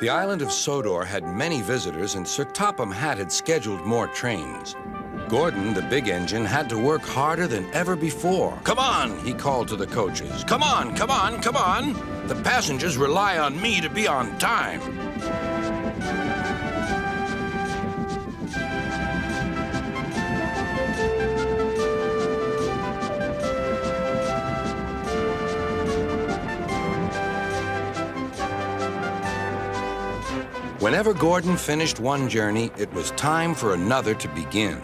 The island of Sodor had many visitors, and Sir Topham Hatt had scheduled more trains. Gordon, the big engine, had to work harder than ever before. "Come on," he called to the coaches. "Come on, come on, come on. The passengers rely on me to be on time." Whenever Gordon finished one journey, it was time for another to begin.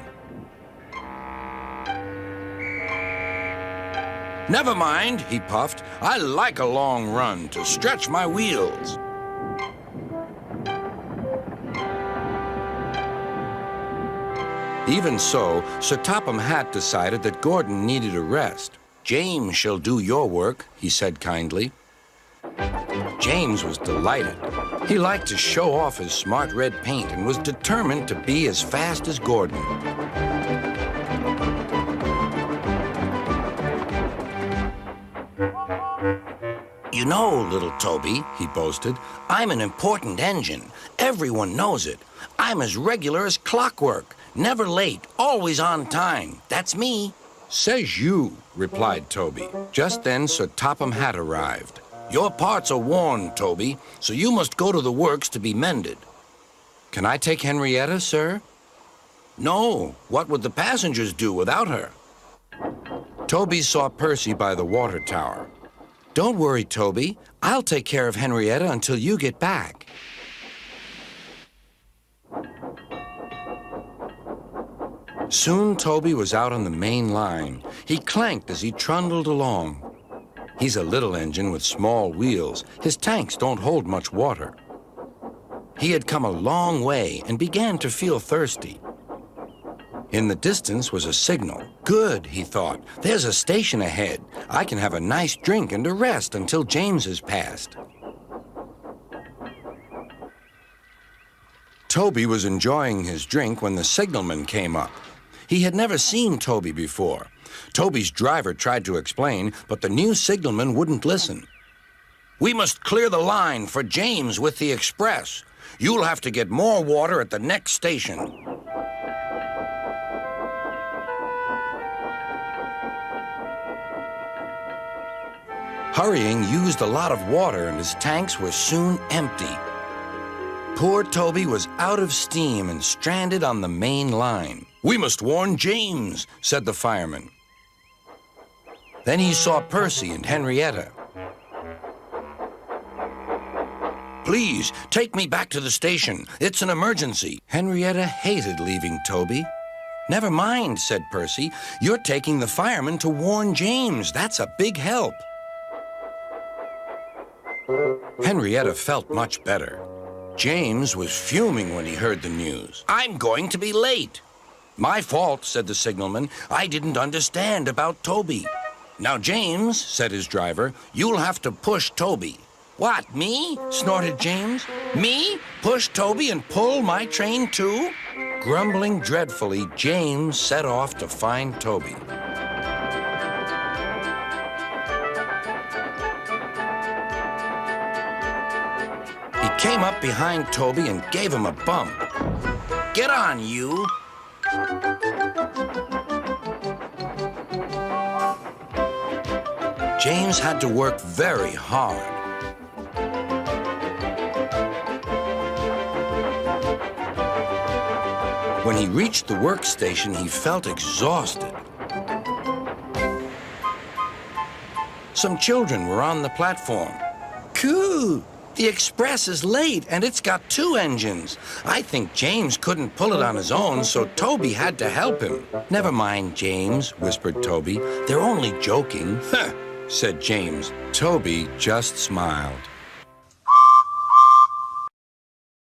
"Never mind," he puffed. "I like a long run to stretch my wheels." Even so, Sir Topham Hatt decided that Gordon needed a rest. "James shall do your work," he said kindly. James was delighted. He liked to show off his smart red paint and was determined to be as fast as Gordon. "You know, little Toby," he boasted, "I'm an important engine. Everyone knows it. I'm as regular as clockwork, never late, always on time. That's me." "Says you," replied Toby. Just then, Sir Topham Hatt arrived. "Your parts are worn, Toby, so you must go to the works to be mended." "Can I take Henrietta, sir?" "No. What would the passengers do without her?" Toby saw Percy by the water tower. "Don't worry, Toby. I'll take care of Henrietta until you get back." Soon Toby was out on the main line. He clanked as he trundled along. He's a little engine with small wheels. His tanks don't hold much water. He had come a long way and began to feel thirsty. In the distance was a signal. "Good," he thought. "There's a station ahead. I can have a nice drink and a rest until James has passed." Toby was enjoying his drink when the signalman came up. He had never seen Toby before. Toby's driver tried to explain, but the new signalman wouldn't listen. "We must clear the line for James with the express. You'll have to get more water at the next station." Hurrying used a lot of water, and his tanks were soon empty. Poor Toby was out of steam and stranded on the main line. "We must warn James," said the fireman. Then he saw Percy and Henrietta. "Please, take me back to the station. It's an emergency." Henrietta hated leaving Toby. "Never mind," said Percy. "You're taking the fireman to warn James. That's a big help." Henrietta felt much better. James was fuming when he heard the news. "I'm going to be late." "My fault," said the signalman. "I didn't understand about Toby." "Now, James," said his driver, "you'll have to push Toby." "What, me?" snorted James. "Me? Push Toby and pull my train too?" Grumbling dreadfully, James set off to find Toby. He came up behind Toby and gave him a bump. "Get on, you!" James had to work very hard. When he reached the workstation, he felt exhausted. Some children were on the platform. "Coo! The express is late, and it's got 2 engines. I think James couldn't pull it on his own, so Toby had to help him." "Never mind, James," whispered Toby. "They're only joking." "Huh," said James. Toby just smiled.